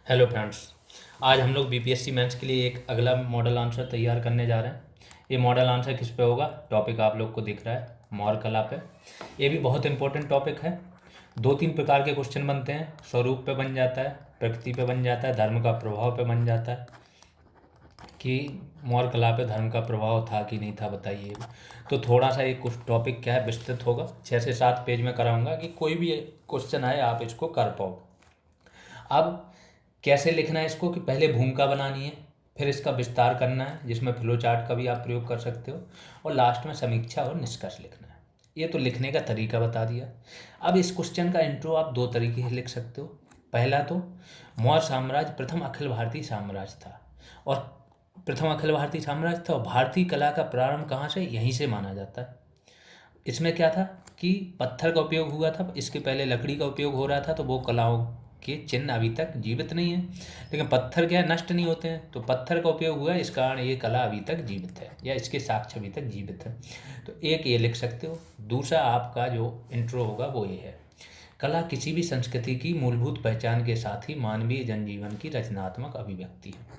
Hello friends. आज हम लोग बीपीएससी मेंस के लिए एक अगला मॉडल आंसर तैयार करने जा रहे हैं। ये मॉडल आंसर किस पे होगा? टॉपिक आप लोग को दिख रहा है, मौर्य कला पे। ये भी बहुत इंपॉर्टेंट टॉपिक है। दो तीन प्रकार के क्वेश्चन बनते हैं। स्वरूप पे बन जाता है, प्रकृति पे बन जाता है, धर्म का प्रभाव पे बन जाता है कि मौर्य कला पे धर्म का प्रभाव था कि नहीं था, बताइए। तो थोड़ा सा ये कुछ टॉपिक क्या है, विस्तृत होगा। 6 से 7 पेज में कराऊंगा कि कोई भी क्वेश्चन आए आप इसको कर पाओ। अब कैसे लिखना है इसको कि पहले भूमिका बनानी है, फिर इसका विस्तार करना है जिसमें फ्लो चार्ट का भी आप प्रयोग कर सकते हो, और लास्ट में समीक्षा और निष्कर्ष लिखना है। ये तो लिखने का तरीका बता दिया। अब इस क्वेश्चन का इंट्रो आप दो तरीके से लिख सकते हो। पहला तो मौर्य साम्राज्य प्रथम अखिल भारतीय साम्राज्य था, और प्रथम अखिल भारतीय साम्राज्य था और भारतीय कला का प्रारंभ कहाँ से? यहीं से माना जाता है। इसमें क्या था कि पत्थर का उपयोग हुआ था, इसके पहले लकड़ी का उपयोग हो रहा था, तो वो कलाओं के चिन्ह अभी तक जीवित नहीं है। लेकिन पत्थर क्या है, नष्ट नहीं होते हैं, तो पत्थर का उपयोग हुआ है, इस कारण ये कला अभी तक जीवित है, या इसके साक्ष्य अभी तक जीवित है। तो एक ये लिख सकते हो। दूसरा आपका जो इंट्रो होगा वो ये है, कला किसी भी संस्कृति की मूलभूत पहचान के साथ ही मानवीय जनजीवन की रचनात्मक अभिव्यक्ति है।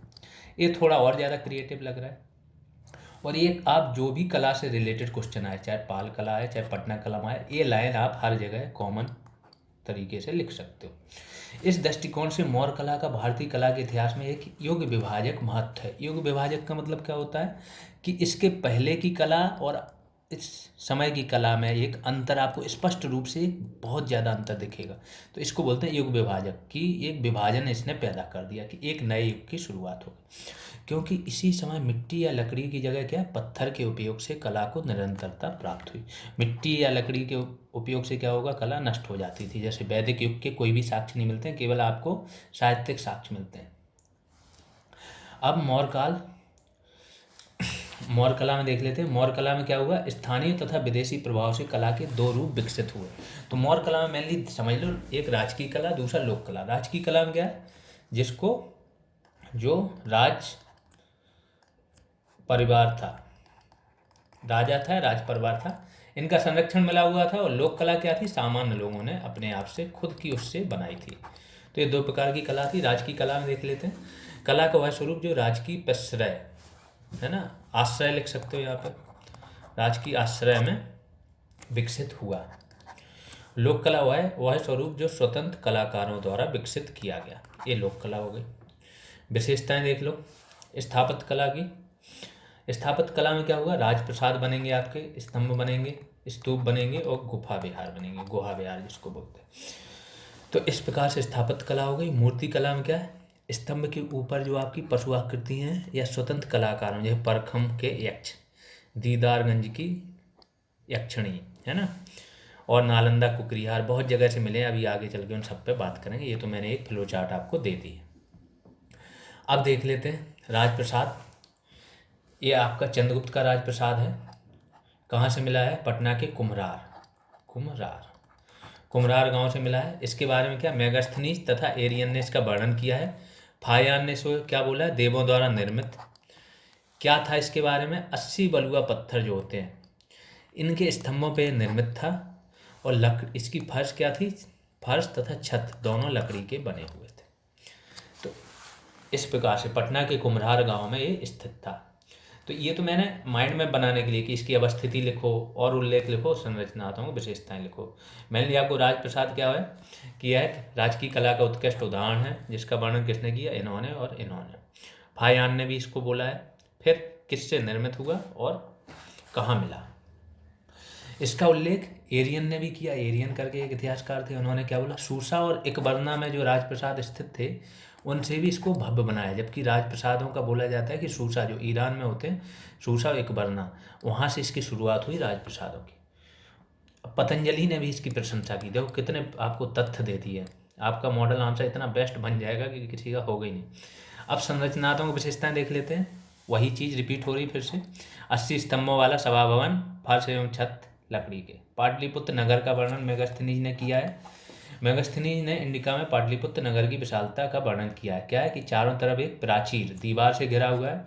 ये थोड़ा और ज़्यादा क्रिएटिव लग रहा है। और ये आप जो भी कला से रिलेटेड क्वेश्चन आए, चाहे पाल कला आए चाहे पटना कला आए, ये लाइन आप हर जगह कॉमन तरीके से लिख सकते हो। इस दृष्टिकोण से मौर्य कला का भारतीय कला के इतिहास में एक युग विभाजक महत्व है। युग विभाजक का मतलब क्या होता है कि इसके पहले की कला और इस समय की कला में एक अंतर आपको स्पष्ट रूप से बहुत ज़्यादा अंतर दिखेगा। तो इसको बोलते हैं युग विभाजक, कि एक विभाजन इसने पैदा कर दिया कि एक नए युग की शुरुआत होगी। क्योंकि इसी समय मिट्टी या लकड़ी की जगह क्या है, पत्थर के उपयोग से कला को निरंतरता प्राप्त हुई। मिट्टी या लकड़ी के उपयोग से क्या होगा, कला नष्ट हो जाती थी। जैसे वैदिक युग के कोई भी साक्ष्य नहीं मिलते हैं, केवल आपको साहित्यिक साक्ष्य मिलते हैं। अब मौर्य कला में देख लेते हैं। मौर्य कला में क्या हुआ, स्थानीय तथा विदेशी प्रभाव से कला के दो रूप विकसित हुए। तो मौर्य कला में मेनली समझ लो, एक राजकीय कला, दूसरा लोक कला। राजकीय कला में क्या है, जिसको जो राज परिवार था, राजा था, राज परिवार था, इनका संरक्षण मिला हुआ था। और लोक कला क्या थी, सामान्य लोगों ने अपने आप से खुद की उससे बनाई थी। तो ये दो प्रकार की कला थी। राजकीय कला में देख लेते हैं। कला का वह स्वरूप जो राजकीय प्रश्रय है ना, आश्रय लिख सकते हो यहाँ पर, राजकीय आश्रय में विकसित हुआ। लोक कला वह स्वरूप जो स्वतंत्र कलाकारों द्वारा विकसित किया गया। ये लोक कला हो गई। विशेषताएं देख लो स्थापत्य कला की। स्थापत्य कला में क्या होगा, राजप्रसाद बनेंगे, आपके स्तंभ बनेंगे, स्तूप बनेंगे, और गुफा विहार बनेंगे, गुहा विहार जिसको बोलते हैं। तो इस प्रकार से स्थापत्य कला हो गई। मूर्ति कला में क्या है, स्तंभ के ऊपर जो आपकी पशु आकृति हैं, या स्वतंत्र कलाकारों जैसे परखम के यक्ष, दीदारगंज की यक्षिणी है ना, और नालंदा कुकरीहार, बहुत जगह से मिले। अभी आगे चल के उन सब पे बात करेंगे। ये तो मैंने एक फ्लो चार्ट आपको दे दी है। अब देख लेते हैं राजप्रसाद। ये आपका चंद्रगुप्त का राजप्रसाद है। कहाँ से मिला है, पटना के कुम्हरार गांव से मिला है। इसके बारे में क्या, मेगास्थनीज तथा एरियन ने इसका वर्णन किया है। फायान ने इसको क्या बोला है, देवों द्वारा निर्मित। क्या था इसके बारे में, 80 बलुआ पत्थर जो होते हैं इनके स्तंभों पे निर्मित था। और लकड़ी, इसकी फर्श क्या थी, फर्श तथा छत दोनों लकड़ी के बने हुए थे। तो इस प्रकार से पटना के कुम्हरार गांव में ये स्थित था। तो ये तो मैंने माइंड में बनाने के लिए कि इसकी अवस्थिति लिखो और उल्लेख लिखो, संरचनात्मक विशेषताएं लिखो। मैंने आपको राजप्रसाद क्या है कि यह राजकीय कला का उत्कृष्ट उदाहरण है, जिसका वर्णन किसने किया, इन्होंने और इन्होंने। फायान ने भी इसको बोला है। फिर किससे निर्मित हुआ और कहाँ मिला, इसका उल्लेख एरियन ने भी किया। एरियन करके एक इतिहासकार थे, उन्होंने क्या बोला, सूसा और इकबरना में जो राजप्रसाद स्थित थे उनसे भी इसको भव्य बनाया। जबकि राजप्रसादों का बोला जाता है कि सूसा जो ईरान में होते हैं, सूसा और इकबरना, वहाँ से इसकी शुरुआत हुई राजप्रसादों की। पतंजलि ने भी इसकी प्रशंसा की। देखो कितने आपको तथ्य दे दिए। आपका मॉडल आंसर इतना बेस्ट बन जाएगा कि किसी का होगा ही नहीं। अब संरचनात्मक विशेषताएं देख लेते हैं। वही चीज़ रिपीट हो रही फिर से। 80 स्तंभों वाला सभा भवन, फर्श एवं छत लकड़ी के। पाटलिपुत्र नगर का वर्णन मेगास्थनीज ने किया है। मेगास्थनीज ने इंडिका में पाटलिपुत्र नगर की विशालता का वर्णन किया है। क्या है कि चारों तरफ एक प्राचीर दीवार से घिरा हुआ है,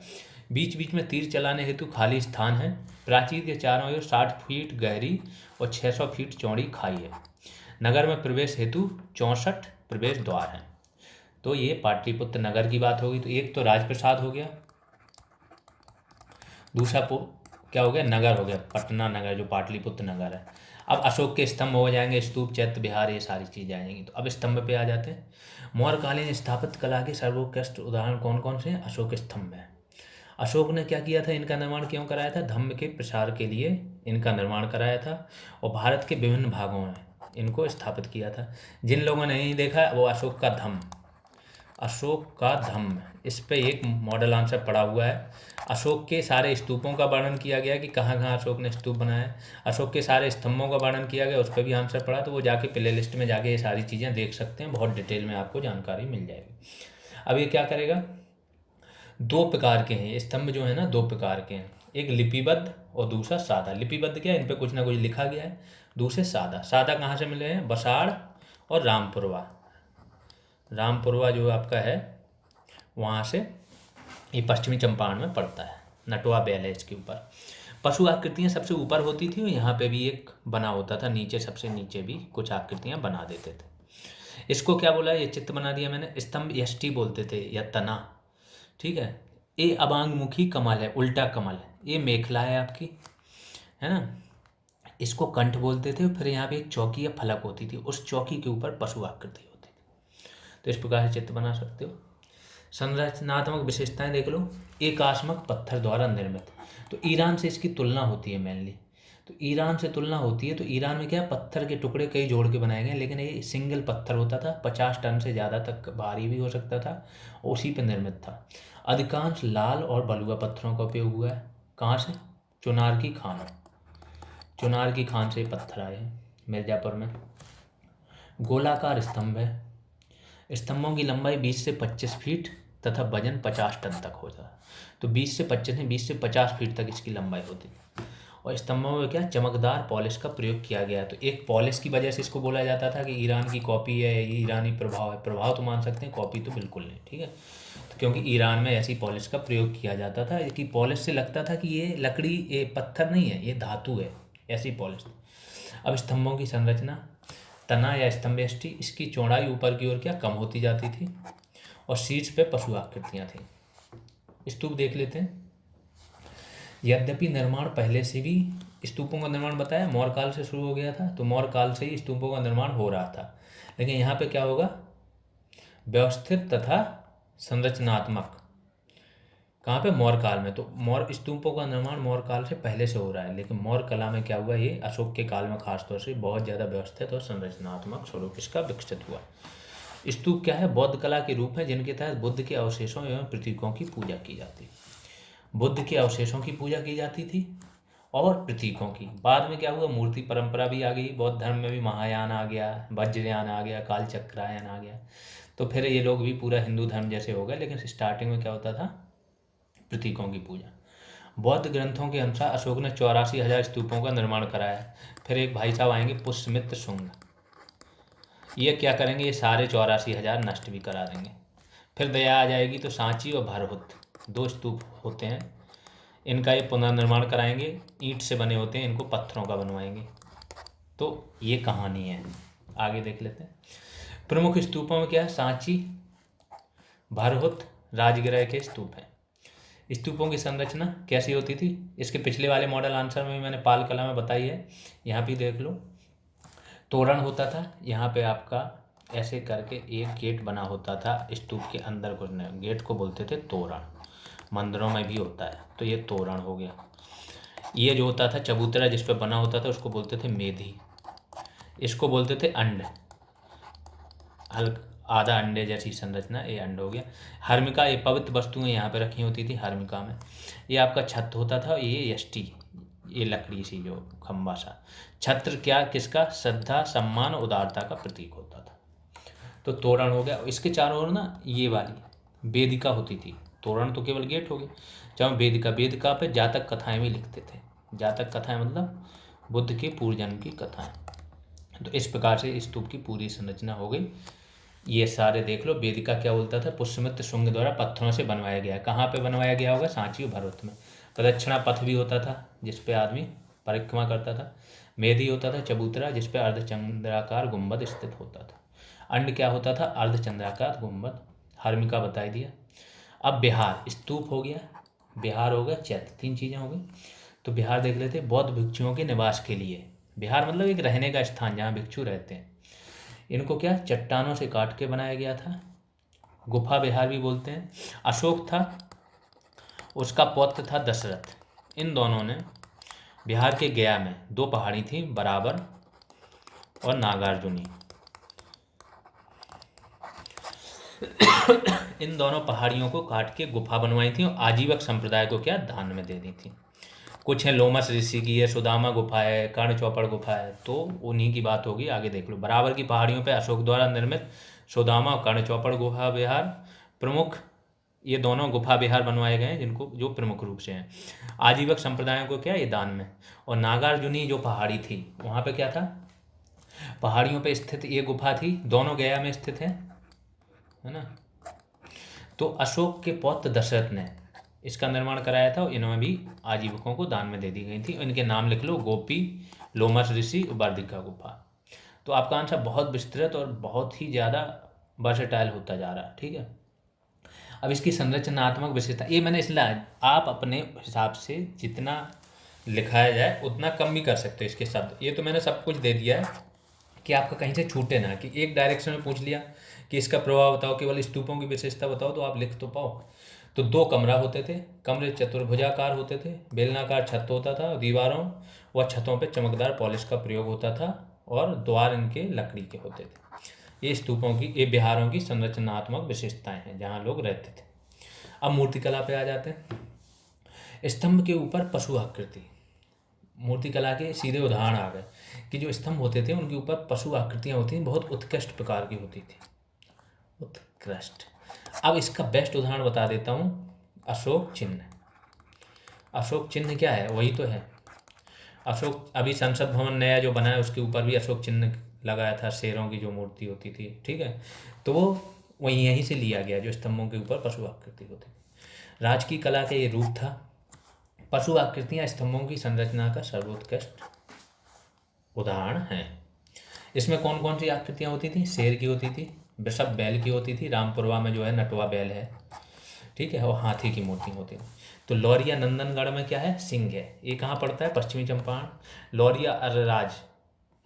बीच बीच में तीर चलाने हेतु खाली स्थान है। प्राचीर के चारों ओर 60 फीट गहरी और 600 फीट चौड़ी खाई है। नगर में प्रवेश हेतु 64 प्रवेश द्वार हैं। तो ये पाटलिपुत्र नगर की बात होगी। तो एक तो राजप्रसाद हो गया, दूसरा क्या हो गया, नगर हो गया, पटना नगर जो पाटलिपुत्र नगर है। अब अशोक के स्तंभ हो जाएंगे, स्तूप, चैत्य विहार, ये सारी चीज़ें आ जाएंगी। तो अब स्तंभ पे आ जाते हैं। मौर्यकालीन स्थापत्य कला के सर्वोत्कृष्ट उदाहरण कौन कौन से हैं? अशोक स्तंभ है। अशोक ने क्या किया था, इनका निर्माण क्यों कराया था? धम्म के प्रसार के लिए इनका निर्माण कराया था और भारत के विभिन्न भागों में इनको स्थापित किया था। जिन लोगों ने नहीं देखा वो अशोक का धम्म, अशोक का धम्म, इस पे एक मॉडल आंसर पड़ा हुआ है। अशोक के सारे स्तूपों का वर्णन किया गया कि कहाँ कहाँ अशोक ने स्तूप बनाया। अशोक के सारे स्तंभों का वर्णन किया गया, उस पर भी आंसर पड़ा। तो वो जाके प्ले लिस्ट में जाके ये सारी चीज़ें देख सकते हैं, बहुत डिटेल में आपको जानकारी मिल जाएगी। अब ये क्या करेगा, दो प्रकार के हैं स्तंभ जो है ना, दो प्रकार के हैं, एक लिपिबद्ध और दूसरा सादा। लिपिबद्ध क्या है, इन पे कुछ ना कुछ लिखा गया है। दूसरे सादा। सादा कहाँ से मिले हैं? बसाड़ और रामपुरवा। रामपुरवा जो आपका है वहाँ से, ये पश्चिमी चंपारण में पड़ता है, नटवा बैल है इसके ऊपर। पशु आकृतियाँ सबसे ऊपर होती थी और यहाँ पे भी एक बना होता था नीचे, सबसे नीचे भी कुछ आकृतियाँ बना देते थे। इसको क्या बोला, ये चित्र बना दिया मैंने। स्तंभ यष्टि बोलते थे या तना, ठीक है। ये अबांगमुखी कमल है, उल्टा कमल। ये मेखला है आपकी, है ना। इसको कंठ बोलते थे। फिर यहाँ पे एक चौकी या फलक होती थी, उस चौकी के ऊपर पशु आकृति होती थी। तो इस प्रकार से चित्र बना सकते हो। संरचनात्मक विशेषताएं देख लो। एकास्मक पत्थर द्वारा निर्मित। तो ईरान से इसकी तुलना होती है मेनली। तो ईरान से तुलना होती है, तो ईरान में क्या है, पत्थर के टुकड़े कई जोड़ के बनाए गए, लेकिन ये सिंगल पत्थर होता था, 50 टन से ज़्यादा तक भारी भी हो सकता था, उसी पर निर्मित था। अधिकांश लाल और बलुआ पत्थरों का उपयोग हुआ है। कहाँ से? चुनार की खान, चुनार की खान से पत्थर आए हैं मिर्ज़ापुर में। गोलाकार स्तंभ है। स्तंभों की लंबाई 20 से 25 फीट तथा वजन 50 टन तक होता है। तो 20 से 25 नहीं, 20 से 50 फीट तक इसकी लंबाई होती है। और स्तंभों में क्या, चमकदार पॉलिश का प्रयोग किया गया है। तो एक पॉलिश की वजह से इसको बोला जाता था कि ईरान की कॉपी है, ये ईरानी प्रभाव है। प्रभाव तो मान सकते हैं, कॉपी तो बिल्कुल नहीं, ठीक है। तो क्योंकि ईरान में ऐसी पॉलिश का प्रयोग किया जाता था कि पॉलिश से लगता था कि ये लकड़ी, ये पत्थर नहीं है, ये धातु है, ऐसी पॉलिश। अब स्तंभों की संरचना, तना या स्तंभ यष्टि, इसकी चौड़ाई ऊपर की ओर क्या कम होती जाती थी और शीर्ष पे पशु आकृतियाँ थी। स्तूप देख लेते हैं। यद्यपि निर्माण पहले से भी, स्तूपों का निर्माण बताया मौर्य काल से शुरू हो गया था, तो मौर्य काल से ही स्तूपों का निर्माण हो रहा था। लेकिन यहाँ पे क्या होगा, व्यवस्थित तथा संरचनात्मक। कहाँ पे? मौर्य काल में। तो मौर्य स्तूपों का निर्माण मौर्य काल से पहले से हो रहा है, लेकिन मौर्य कला में क्या हुआ, ये अशोक के काल में खासतौर से बहुत ज़्यादा व्यवस्थित और संरचनात्मक स्वरूप इसका विकसित हुआ। स्तूप क्या है? बौद्ध कला के रूप है जिनके तहत बुद्ध के अवशेषों एवं प्रतीकों की पूजा की जाती। बुद्ध के अवशेषों की पूजा की जाती थी और प्रतीकों की। बाद में क्या हुआ, मूर्ति परंपरा भी आ गई, बौद्ध धर्म में भी महायान आ गया, वज्रयान आ गया, कालचक्रायन आ गया। तो फिर ये लोग भी पूरा हिंदू धर्म जैसे हो गए, लेकिन स्टार्टिंग में क्या होता था, प्रतीकों की पूजा। बौद्ध ग्रंथों के अनुसार अशोक ने 84,000 स्तूपों का निर्माण कराया। फिर एक भाई साहब आएंगे पुष्यमित्र शुंग, ये क्या करेंगे, ये सारे 84,000 नष्ट भी करा देंगे। फिर दया आ जाएगी तो सांची और भरहुत, दो स्तूप होते हैं, इनका ये पुनर्निर्माण कराएंगे। ईंट से बने होते हैं, इनको पत्थरों का बनवाएंगे। तो ये कहानी है, आगे देख लेते हैं। प्रमुख स्तूपों में क्या है, सांची, भरहुत, राजगृह के स्तूप हैं। स्तूपों की संरचना कैसी होती थी, इसके पिछले वाले मॉडल आंसर में मैंने पाल कला में बताई है, यहाँ भी देख लो। तोरण होता था, यहाँ पे आपका ऐसे करके एक गेट बना होता था स्तूप के अंदर घुसने, गेट को बोलते थे तोरण। मंदिरों में भी होता है, तो ये तोरण हो गया। ये जो होता था चबूतरा जिस पे बना होता था उसको बोलते थे मेधी, इसको बोलते थे अंड, आधा अंडे जैसी संरचना, ये अंड हो गया। हर्मिका, ये पवित्र वस्तुएं यहाँ पे रखी होती थी हर्मिका में। ये आपका छत होता था, ये यष्टि, ये लकड़ी सी जो खंबा सा। छत्र क्या, किसका? श्रद्धा, सम्मान, उदारता का प्रतीक होता था। तो तोरण हो गया। इसके चारों ओर ना ये वाली वेदिका होती थी। तोरण तो केवल गेट हो गया, चाहे वेदिका, वेदिका पे जातक कथाएं भी लिखते थे। जातक कथाएं मतलब बुद्ध के पूर्व जन्म की कथाएं। तो इस प्रकार से स्तूप की पूरी संरचना हो गई। ये सारे देख लो। वेदिका क्या बोलता था, पुष्यमित्र शुंग द्वारा पत्थरों से बनवाया गया। कहाँ पे बनवाया गया होगा? सांची और भरहुत में। प्रदक्षिणा पथ भी होता था जिस पे आदमी परिक्रमा करता था। मेधी होता था चबूतरा जिस पे अर्धचंद्राकार गुंबद स्थित होता था। अंड क्या होता था? अर्धचंद्राकार गुंबद हार्मिका बता ही दिया। अब बिहार, स्तूप हो गया, बिहार हो गया, चैत्य, 3 चीज़ें हो गई। तो बिहार देख लेते हैं, बौद्ध भिक्षुओं के निवास के लिए। बिहार मतलब एक रहने का स्थान जहाँ भिक्षु रहते हैं। इनको क्या चट्टानों से काट के बनाया गया था, गुफा बिहार भी बोलते हैं। अशोक था, उसका पौत्र था दशरथ। इन दोनों ने बिहार के गया में 2 पहाड़ी थी, बराबर और नागार्जुनी। इन दोनों पहाड़ियों को काट के गुफा बनवाई थी और आजीवक संप्रदाय को क्या दान में दे दी थी। कुछ है लोमस ऋषि की है, सुदामा गुफा है, कर्ण चौपड़ गुफा है, तो उन्हीं की बात होगी, आगे देख लो। बराबर की पहाड़ियों पे अशोक द्वारा निर्मित सुदामा और कर्ण चौपड़ गुफा विहार प्रमुख, ये दोनों गुफा विहार बनवाए गए हैं जिनको जो प्रमुख रूप से हैं। आजीवक संप्रदायों को क्या ये दान में। और नागार्जुनी जो पहाड़ी थी वहाँ पे क्या था, पहाड़ियों पे स्थित ये गुफा थी, दोनों गया में स्थित है ना। तो अशोक के पौत्र दशरथ ने इसका निर्माण कराया था और इन्होंने भी आजीवकों को दान में दे दी गई थी। इनके नाम लिख लो, गोपी, लोमस ऋषि, बर्दिका गुफा। तो आपका आंसर बहुत विस्तृत और बहुत ही ज़्यादा वर्सेटाइल होता जा रहा है, ठीक है। अब इसकी संरचनात्मक विशेषता, ये मैंने इसलिए, आप अपने हिसाब से जितना लिखाया जाए उतना कम भी कर सकते हो इसके शब्द। ये तो मैंने सब कुछ दे दिया है कि आपका कहीं से छूटे ना, कि एक डायरेक्शन में पूछ लिया कि इसका प्रभाव बताओ, केवल स्तूपों की विशेषता बताओ, तो आप लिख तो पाओ। तो 2 कमरा होते थे, कमरे चतुर्भुजाकार होते थे, बेलनाकार छत होता था, दीवारों व छतों पे चमकदार पॉलिश का प्रयोग होता था और द्वार इनके लकड़ी के होते थे। ये स्तूपों की, ये बिहारों की संरचनात्मक विशेषताएं हैं जहाँ लोग रहते थे। अब मूर्तिकला पे आ जाते हैं। स्तंभ के ऊपर पशु आकृति, मूर्तिकला के सीधे उदाहरण आ गए कि जो स्तंभ होते थे उनके ऊपर पशु आकृतियाँ होती थी, बहुत उत्कृष्ट प्रकार की होती थी, उत्कृष्ट। अब इसका बेस्ट उदाहरण बता देता हूँ, अशोक चिन्ह। अशोक चिन्ह क्या है, वही तो है अशोक। अभी संसद भवन नया जो बना है उसके ऊपर भी अशोक चिन्ह लगाया था, शेरों की जो मूर्ति होती थी, ठीक है। तो वो वहीं यहीं से लिया गया, जो स्तंभों के ऊपर पशु आकृति होती थी। राज की कला का ये रूप था। पशु आकृतियाँ स्तंभों की संरचना का सर्वोत्कृष्ट उदाहरण हैं। इसमें कौन कौन सी आकृतियाँ होती थी, शेर की होती थी, वृषभ बैल की होती थी, रामपुरवा में जो है नटवा बैल है, ठीक है, और हाथी की मूर्ति होती थी। तो लौरिया नंदनगढ़ में क्या है, सिंह है। ये कहाँ पड़ता है, पश्चिमी चंपारण। लौरिया अरराज,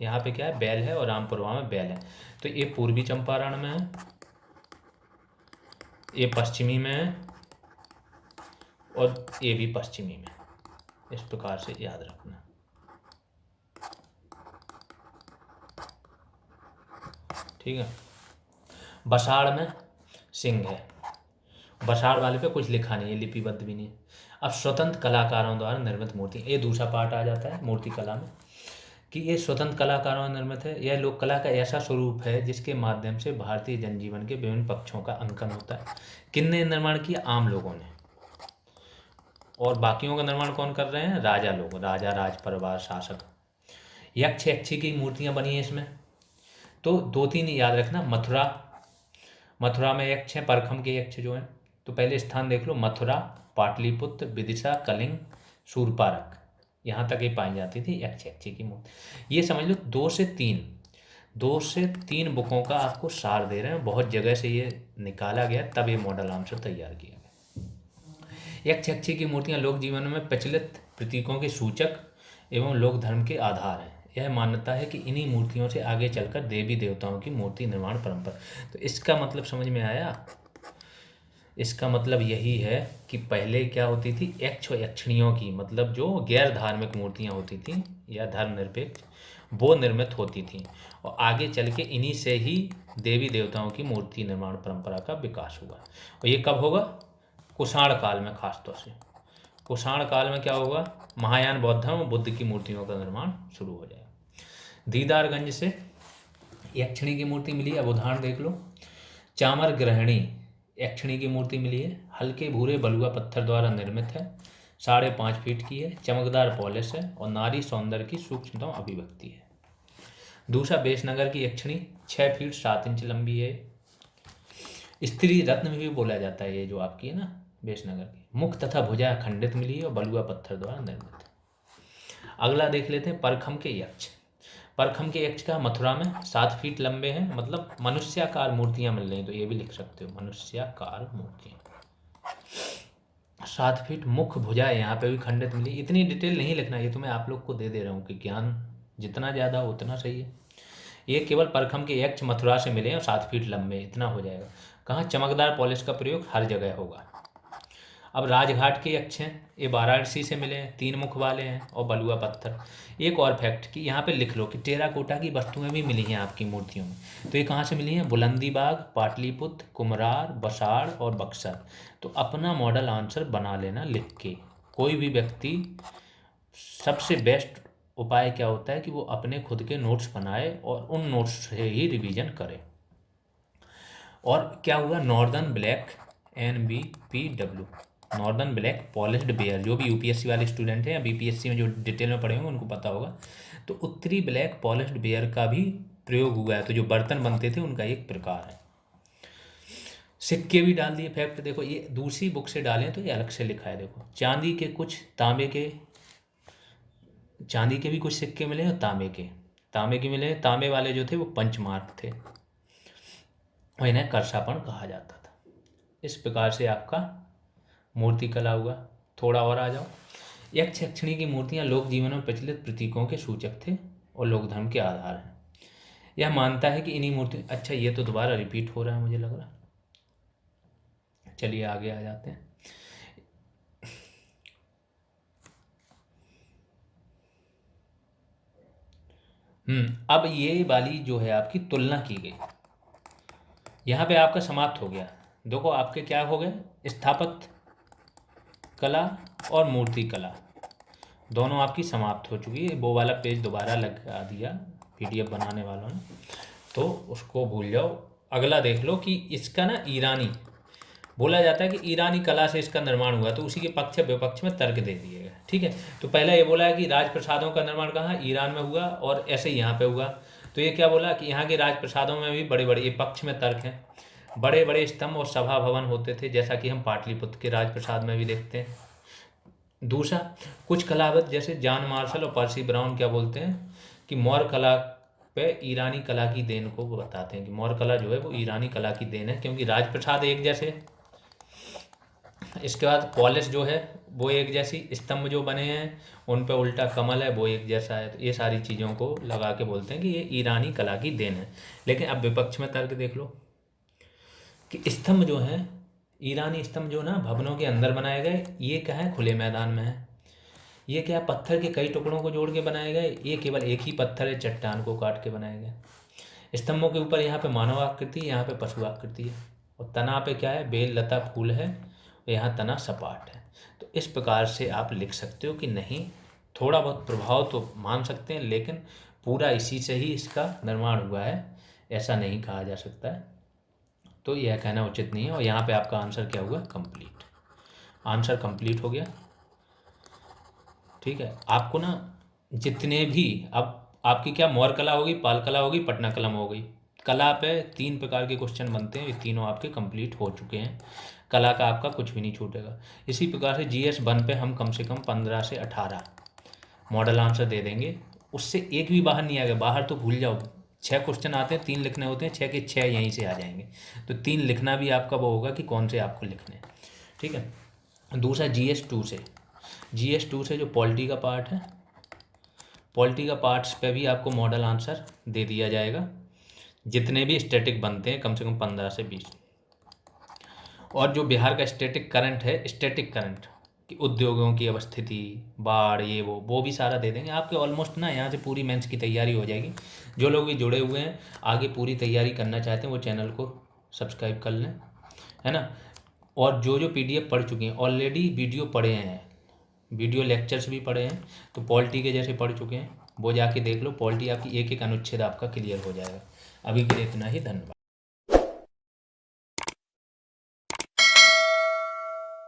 यहाँ पे क्या है, बैल है, और रामपुरवा में बैल है। तो ये पूर्वी चंपारण में है, ये पश्चिमी में है, और ये भी पश्चिमी में। इस प्रकार से याद रखना, ठीक है। बसाड़ में सिंह है, बसाड़ वाले पे कुछ लिखा नहीं है, लिपिबद्ध भी नहीं है। अब स्वतंत्र कलाकारों द्वारा निर्मित मूर्ति, ये दूसरा पार्ट आ जाता है मूर्ति कला में, कि ये स्वतंत्र कलाकारों द्वारा निर्मित है। यह लोक कला का ऐसा स्वरूप है जिसके माध्यम से भारतीय जनजीवन के विभिन्न पक्षों का अंकन होता है। किसने निर्माण किया, आम लोगों ने, और बाकियों का निर्माण कौन कर रहे हैं, राजा लोग, राजा, राज परिवार, शासक। यक्ष यक्षी की मूर्तियाँ बनी हैं इसमें। तो 2-3 याद रखना, मथुरा में यक्ष हैं, परखम के यक्ष जो हैं। तो पहले स्थान देख लो, मथुरा, पाटलिपुत्र, विदिशा, कलिंग, शूरपारक, यहाँ तक ये पाई जाती थी यक्ष यक्षी की मूर्ति। ये समझ लो 2 से 3 बुकों का आपको सार दे रहे हैं, बहुत जगह से ये निकाला गया, तब ये मॉडल आंसर तैयार किया गया। यक्ष यक्षी की मूर्तियाँ लोक जीवन में प्रचलित प्रतीकों के सूचक एवं लोक धर्म के आधार हैं। यह मान्यता है कि इन्हीं मूर्तियों से आगे चलकर देवी देवताओं की मूर्ति निर्माण परंपरा। तो इसका मतलब समझ में आया, इसका मतलब यही है कि पहले क्या होती थी, यक्ष और यक्षिणियों की, मतलब जो गैर धार्मिक मूर्तियाँ होती थी या धर्मनिरपेक्ष, वो निर्मित होती थी, और आगे चल के इन्हीं से ही देवी देवताओं की मूर्ति निर्माण परंपरा का विकास हुआ। और ये कब होगा, कुषाण काल में, खासतौर से कुषाण काल में क्या होगा, महायान बौद्धों और बुद्ध की मूर्तियों का निर्माण शुरू हो जाएगा। दीदारगंज से यक्षिणी की मूर्ति मिली, अब उदाहरण देख लो। चामर ग्रहणी यक्षिणी की मूर्ति मिली है, हल्के भूरे बलुआ पत्थर द्वारा निर्मित है, 5.5 फीट की है, चमकदार पॉलिश है, और नारी सौंदर्य की सूक्ष्मतम अभिव्यक्ति है। दूसरा बेसनगर की यक्षिणी 6 फीट 7 इंच लंबी है, स्त्री रत्न में भी बोला जाता है ये जो आपकी है ना बेसनगर की। मुख तथा भुजा खंडित मिली है और बलुआ पत्थर द्वारा निर्मित है। अगला देख लेते हैं, परखम के यक्ष। परखम के यक्ष का मथुरा में 7 फीट लंबे हैं, मतलब मनुष्याकार मूर्तियां मिल रही, तो ये भी लिख सकते हो, मनुष्याकार मूर्तियां। 7 फीट मुख भुजाएं यहाँ पे भी खंडित मिली। इतनी डिटेल नहीं लिखना, ये तो मैं आप लोग को दे रहा हूँ कि ज्ञान जितना ज़्यादा हो उतना सही है। ये केवल परखम के यक्ष मथुरा से मिले और 7 फीट लंबे, इतना हो जाएगा। कहाँ चमकदार पॉलिश का प्रयोग हर जगह होगा। अब राजघाट के यक्ष हैं, ये वाराणसी से मिले हैं, 3 मुख वाले हैं और बलुआ पत्थर। एक और फैक्ट कि यहाँ पे लिख लो कि टेराकोटा की वस्तुएं भी मिली हैं आपकी मूर्तियों में। तो ये कहाँ से मिली हैं? बुलंदीबाग, पाटलिपुत्र, कुम्हरार, बसाड़ और बक्सर। तो अपना मॉडल आंसर बना लेना लिख के। कोई भी व्यक्ति, सबसे बेस्ट उपाय क्या होता है कि वो अपने खुद के नोट्स बनाए और उन नोट्स से ही रिवीजन करे। और क्या हुआ? Northern black NBPW, northern black polished ware, जो भी यूपीएससी वाले स्टूडेंट हैं या बीपीएससी में जो डिटेल में पढ़े होंगे उनको पता होगा। तो उत्तरी ब्लैक पॉलिश्ड बेयर का भी प्रयोग हुआ है, तो जो बर्तन बनते थे उनका एक प्रकार है। सिक्के भी डाल दिए फैक्ट, देखो ये दूसरी बुक से डालें तो ये अलग से लिखा है। देखो चांदी के कुछ, चांदी के भी कुछ सिक्के मिले और तांबे के मिले। तांबे वाले जो थे वो पंचमार्क थे और इन्हें करसापण कहा जाता था। इस प्रकार से आपका मूर्ति कला हुआ। थोड़ा और आ जाओ। यक्ष यक्षिणी की मूर्तियां लोक जीवन में प्रचलित प्रतीकों के सूचक थे और लोक धर्म के आधार हैं। यह मानता है कि इन्हीं मूर्ति, अच्छा ये तो दोबारा रिपीट हो रहा है मुझे लग रहा। चलिए आगे आ जाते हैं। अब ये वाली जो है आपकी तुलना की गई, यहाँ पे आपका समाप्त हो गया। देखो आपके क्या हो गए? स्थापत्य कला और मूर्ति कला दोनों आपकी समाप्त हो चुकी है। वो वाला पेज दोबारा लगा दिया PDF बनाने वालों ने, तो उसको भूल जाओ। अगला देख लो कि इसका ना ईरानी बोला जाता है कि ईरानी कला से इसका निर्माण हुआ, तो उसी के पक्ष विपक्ष में तर्क दे दिएगा। ठीक है, तो पहला ये बोला है कि राजप्रसादों का निर्माण कहाँ? ईरान में हुआ और ऐसे ही यहाँ पे हुआ। तो ये क्या बोला कि यहाँ के राजप्रसादों में भी बड़े बड़े, ये पक्ष में तर्क हैं, बड़े बड़े स्तंभ और सभा भवन होते थे, जैसा कि हम पाटलिपुत्र के राजप्रसाद में भी देखते हैं। दूसरा, कुछ कलाविद जैसे जॉन मार्शल और पर्सी ब्राउन क्या बोलते हैं कि मौर्य कला पे ईरानी कला की देन को बताते हैं कि मौर्य कला जो है वो ईरानी कला की देन है, क्योंकि राजप्रसाद एक जैसे। इसके बाद पॉलिश जो है वो एक जैसी, स्तंभ जो बने हैं उन पे उल्टा कमल है वो एक जैसा है। तो ये सारी चीज़ों को लगा के बोलते हैं कि ये ईरानी कला की देन है। लेकिन अब विपक्ष में तर्क देख लो कि स्तंभ जो है, ईरानी स्तंभ जो ना भवनों के अंदर बनाए गए, ये क्या है? खुले मैदान में है। ये क्या? पत्थर के कई टुकड़ों को जोड़ के बनाए गए, ये केवल एक ही पत्थर है, चट्टान को काट के बनाए गए। स्तंभों के ऊपर यहाँ पे मानव आकृति, यहाँ पे पशु आकृति है, और तना पे क्या है? बेल लता फूल है, यहाँ तना सपाट है। तो इस प्रकार से आप लिख सकते हो कि नहीं, थोड़ा बहुत प्रभाव तो मान सकते हैं, लेकिन पूरा इसी से ही इसका निर्माण हुआ है ऐसा नहीं कहा जा सकता है। तो यह कहना उचित नहीं है। और यहाँ पे आपका आंसर क्या हुआ? कंप्लीट। आंसर कंप्लीट हो गया। ठीक है, आपको ना जितने भी, अब आपकी क्या मौर्य कला होगी, पाल कला होगी, पटना कला हो गई। कला पे 3 प्रकार के क्वेश्चन बनते हैं, ये तीनों आपके कंप्लीट हो चुके हैं। कला का आपका कुछ भी नहीं छूटेगा। इसी प्रकार से GS 1 पे हम कम से कम 15 से 18 मॉडल आंसर दे देंगे, उससे एक भी बाहर नहीं आएगा। बाहर तो भूल जाओ, 6 क्वेश्चन आते हैं, 3 लिखने होते हैं, 6 के 6 यहीं से आ जाएंगे। तो 3 लिखना भी आपका वो होगा कि कौन से आपको लिखने हैं। ठीक है। दूसरा GS 2 से जो पॉलिटी का पार्ट है, पॉलिटी का पार्ट्स पे भी आपको मॉडल आंसर दे दिया जाएगा। जितने भी स्टैटिक बनते हैं कम से कम 15 से 20। और जो बिहार का स्टैटिक करंट है, स्टैटिक करंट कि उद्योगों की अवस्थिति, बाढ़, ये वो भी सारा दे देंगे आपके। ऑलमोस्ट ना यहाँ से पूरी मेंस की तैयारी हो जाएगी। जो लोग भी जुड़े हुए हैं, आगे पूरी तैयारी करना चाहते हैं, वो चैनल को सब्सक्राइब कर लें, है ना। और जो जो PDF पढ़ चुके हैं, ऑलरेडी वीडियो पढ़े हैं, वीडियो लेक्चर्स भी पढ़े हैं, तो पॉलिटी के जैसे पढ़ चुके हैं, वो जाके देख लो। पॉलिटी आपकी एक एक अनुच्छेद आपका क्लियर हो जाएगा। अभी के लिए इतना ही, धन्यवाद।